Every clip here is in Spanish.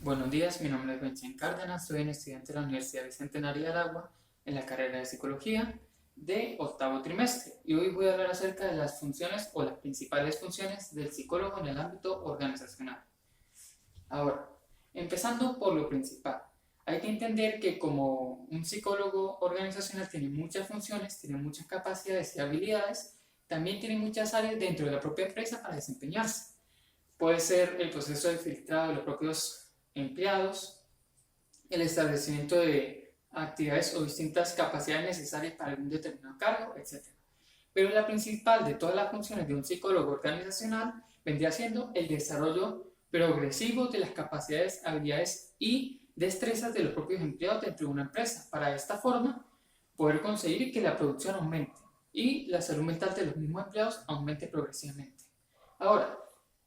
Buenos días, mi nombre es Benjamín Cárdenas, soy un estudiante de la Universidad Bicentenaria de Aragua en la carrera de Psicología de octavo trimestre y hoy voy a hablar acerca de las funciones o las principales funciones del psicólogo en el ámbito organizacional. Ahora, empezando por lo principal, hay que entender que como un psicólogo organizacional tiene muchas funciones, tiene muchas capacidades y habilidades, también tiene muchas áreas dentro de la propia empresa para desempeñarse. Puede ser el proceso de filtrado de los propios empleados, el establecimiento de actividades o distintas capacidades necesarias para algún determinado cargo, etc. Pero la principal de todas las funciones de un psicólogo organizacional vendría siendo el desarrollo progresivo de las capacidades, habilidades y destrezas de los propios empleados dentro de una empresa. Para de esta forma poder conseguir que la producción aumente y la salud mental de los mismos empleados aumente progresivamente. Ahora,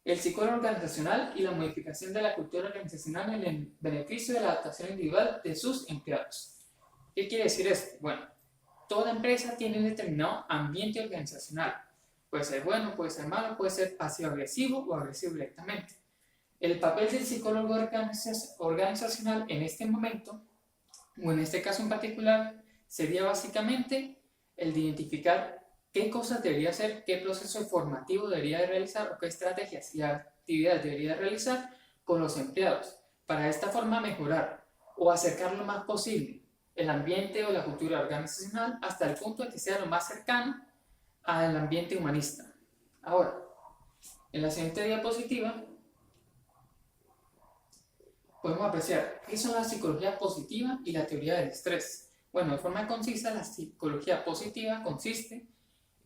el psicólogo organizacional y la modificación de la cultura organizacional en el beneficio de la adaptación individual de sus empleados. ¿Qué quiere decir esto? Bueno, toda empresa tiene un determinado ambiente organizacional. Puede ser bueno, puede ser malo, puede ser pasivo-agresivo o agresivo directamente. El papel del psicólogo organizacional en este momento, o en este caso en particular, sería básicamente el de identificar qué cosas debería hacer, qué proceso formativo debería de realizar o qué estrategias y actividades debería de realizar con los empleados para de esta forma mejorar o acercar lo más posible el ambiente o la cultura organizacional hasta el punto de que sea lo más cercano al ambiente humanista. Ahora, en la siguiente diapositiva podemos apreciar qué son la psicología positiva y la teoría del estrés. Bueno, de forma concisa, la psicología positiva consiste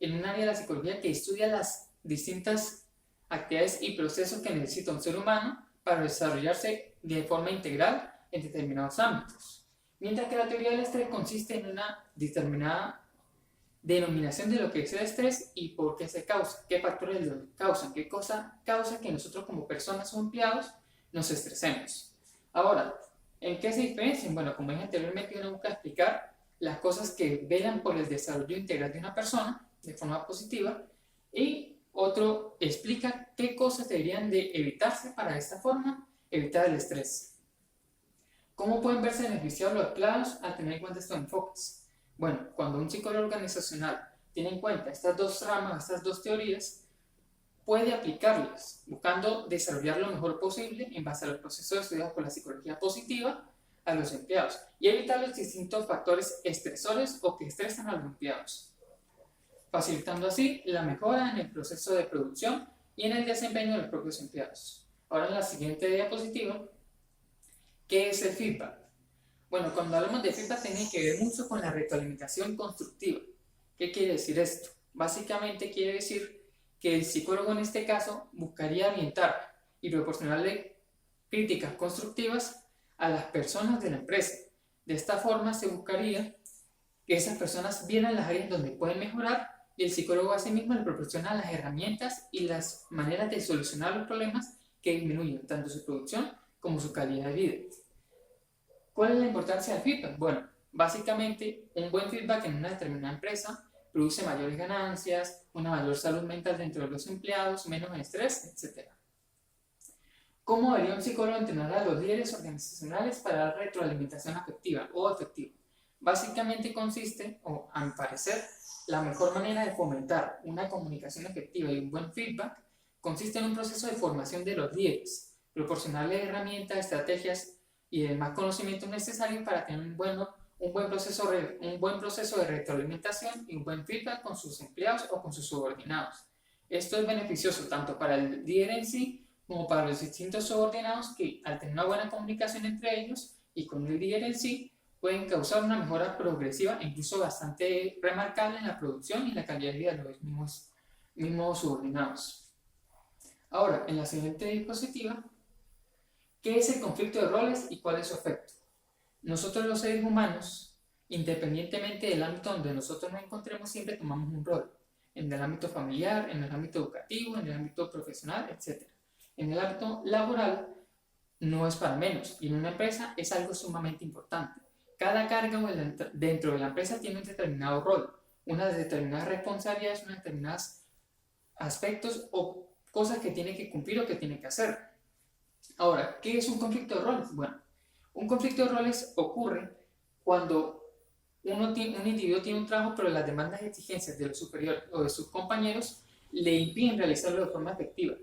en un área de la psicología que estudia las distintas actividades y procesos que necesita un ser humano para desarrollarse de forma integral en determinados ámbitos. Mientras que la teoría del estrés consiste en una determinada denominación de lo que es el estrés y por qué se causa, qué factores lo causan, qué cosa causa que nosotros como personas o empleados nos estresemos. Ahora, ¿en qué se diferencian? Bueno, como dije anteriormente, uno busca explicar las cosas que velan por el desarrollo integral de una persona de forma positiva y otro explica qué cosas deberían de evitarse para de esta forma evitar el estrés. ¿Cómo pueden verse beneficiados los empleados al tener en cuenta estos enfoques? Bueno, cuando un psicólogo organizacional tiene en cuenta estas dos ramas, estas dos teorías, puede aplicarlas, buscando desarrollar lo mejor posible en base a los procesos estudiados por la psicología positiva a los empleados y evitar los distintos factores estresores o que estresan a los empleados, facilitando así la mejora en el proceso de producción y en el desempeño de los propios empleados. Ahora en la siguiente diapositiva, ¿qué es el feedback? Bueno, cuando hablamos de feedback tiene que ver mucho con la retroalimentación constructiva. ¿Qué quiere decir esto? Básicamente quiere decir que el psicólogo en este caso buscaría orientar y proporcionarle críticas constructivas a las personas de la empresa. De esta forma se buscaría que esas personas vieran las áreas donde pueden mejorar y el psicólogo asimismo le proporciona las herramientas y las maneras de solucionar los problemas que disminuyen tanto su producción como su calidad de vida. ¿Cuál es la importancia del feedback? Bueno, básicamente un buen feedback en una determinada empresa produce mayores ganancias, una mayor salud mental dentro de los empleados, menos estrés, etc. ¿Cómo debería un psicólogo entrenar a los líderes organizacionales para la retroalimentación afectiva o efectiva? Básicamente consiste, o a mi parecer, la mejor manera de fomentar una comunicación efectiva y un buen feedback consiste en un proceso de formación de los líderes, proporcionarles herramientas, estrategias y demás conocimientos necesarios para tener un buen proceso de retroalimentación y un buen feedback con sus empleados o con sus subordinados. Esto es beneficioso tanto para el líder en sí como para los distintos subordinados que al tener una buena comunicación entre ellos y con el líder en sí pueden causar una mejora progresiva e incluso bastante remarcable en la producción y la calidad de vida de los mismos subordinados. Ahora, en la siguiente diapositiva, ¿qué es el conflicto de roles y cuál es su efecto? Nosotros los seres humanos, independientemente del ámbito donde nosotros nos encontremos, siempre tomamos un rol. En el ámbito familiar, en el ámbito educativo, en el ámbito profesional, etc. En el ámbito laboral no es para menos y en una empresa es algo sumamente importante. Cada cargo dentro de la empresa tiene un determinado rol, unas determinadas responsabilidades, unos determinados aspectos o cosas que tiene que cumplir o que tiene que hacer. Ahora, ¿qué es un conflicto de roles? Bueno, un conflicto de roles ocurre cuando un individuo tiene un trabajo, pero las demandas y exigencias de los superiores o de sus compañeros le impiden realizarlo de forma efectiva.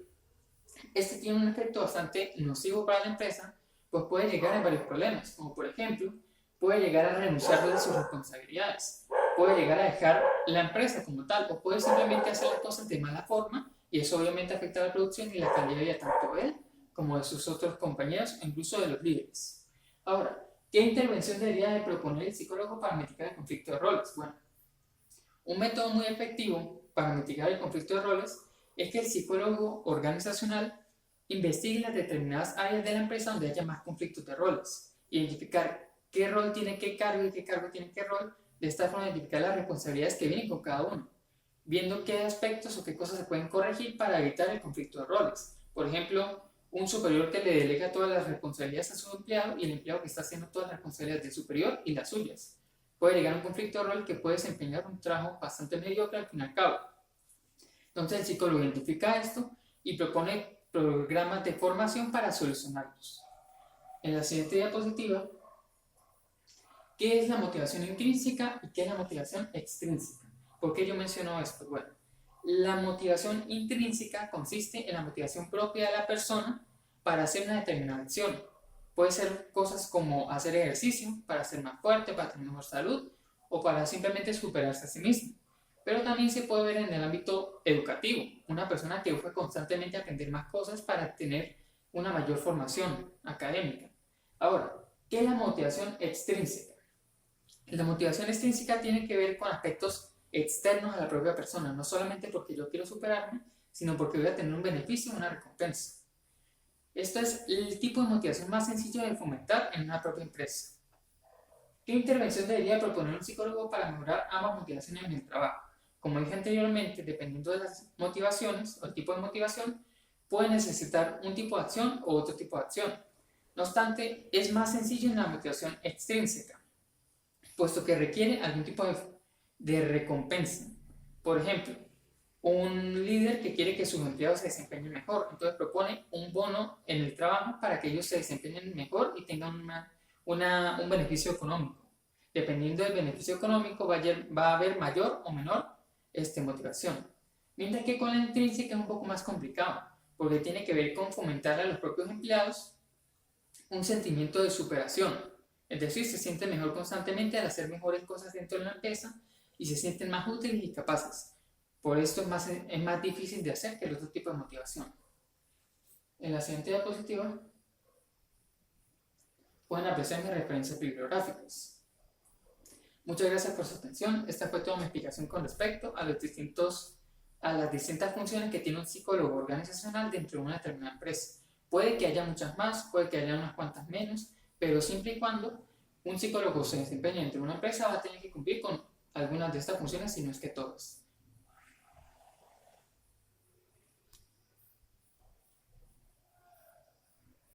Este tiene un efecto bastante nocivo para la empresa, pues puede llegar a varios problemas, como por ejemplo, puede llegar a renunciar de sus responsabilidades, puede llegar a dejar la empresa como tal, o puede simplemente hacer las cosas de mala forma, y eso obviamente afecta a la producción y la calidad de vida tanto de él como de sus otros compañeros, o incluso de los líderes. Ahora, ¿qué intervención debería de proponer el psicólogo para mitigar el conflicto de roles? Bueno, un método muy efectivo para mitigar el conflicto de roles es que el psicólogo organizacional investigue las determinadas áreas de la empresa donde haya más conflictos de roles, identificar qué rol tiene qué cargo y qué cargo tiene qué rol, de esta forma identificar las responsabilidades que vienen con cada uno, viendo qué aspectos o qué cosas se pueden corregir para evitar el conflicto de roles. Por ejemplo, un superior que le delega todas las responsabilidades a su empleado y el empleado que está haciendo todas las responsabilidades del superior y las suyas. Puede llegar a un conflicto de rol que puede desempeñar un trabajo bastante mediocre al fin y al cabo. Entonces el psicólogo identifica esto y propone programas de formación para solucionarlos. En la siguiente diapositiva, ¿qué es la motivación intrínseca y qué es la motivación extrínseca? ¿Por qué yo menciono esto? Bueno, la motivación intrínseca consiste en la motivación propia de la persona para hacer una determinada acción. Puede ser cosas como hacer ejercicio para ser más fuerte, para tener mejor salud o para simplemente superarse a sí mismo. Pero también se puede ver en el ámbito educativo, una persona que busca constantemente aprender más cosas para tener una mayor formación académica. Ahora, ¿qué es la motivación extrínseca? La motivación extrínseca tiene que ver con aspectos externos a la propia persona, no solamente porque yo quiero superarme, sino porque voy a tener un beneficio, una recompensa. Esto es el tipo de motivación más sencillo de fomentar en una propia empresa. ¿Qué intervención debería proponer un psicólogo para mejorar ambas motivaciones en el trabajo? Como dije anteriormente, dependiendo de las motivaciones o el tipo de motivación, puede necesitar un tipo de acción o otro tipo de acción. No obstante, es más sencillo en la motivación extrínseca, puesto que requiere algún tipo de recompensa. Por ejemplo, un líder que quiere que sus empleados se desempeñen mejor, entonces propone un bono en el trabajo para que ellos se desempeñen mejor y tengan un beneficio económico. Dependiendo del beneficio económico va a haber mayor o menor motivación. Mientras que con la intrínseca es un poco más complicado, porque tiene que ver con fomentar a los propios empleados un sentimiento de superación. Es decir, se sienten mejor constantemente al hacer mejores cosas dentro de la empresa y se sienten más útiles y capaces. Por esto es más difícil de hacer que el otro tipo de motivación. En la siguiente diapositiva pueden apreciar mis referencias bibliográficas. Muchas gracias por su atención. Esta fue toda mi explicación con respecto a las distintas funciones que tiene un psicólogo organizacional dentro de una determinada empresa. Puede que haya muchas más, puede que haya unas cuantas menos, pero siempre y cuando un psicólogo se desempeñe dentro de una empresa va a tener que cumplir con algunas de estas funciones, si no es que todas.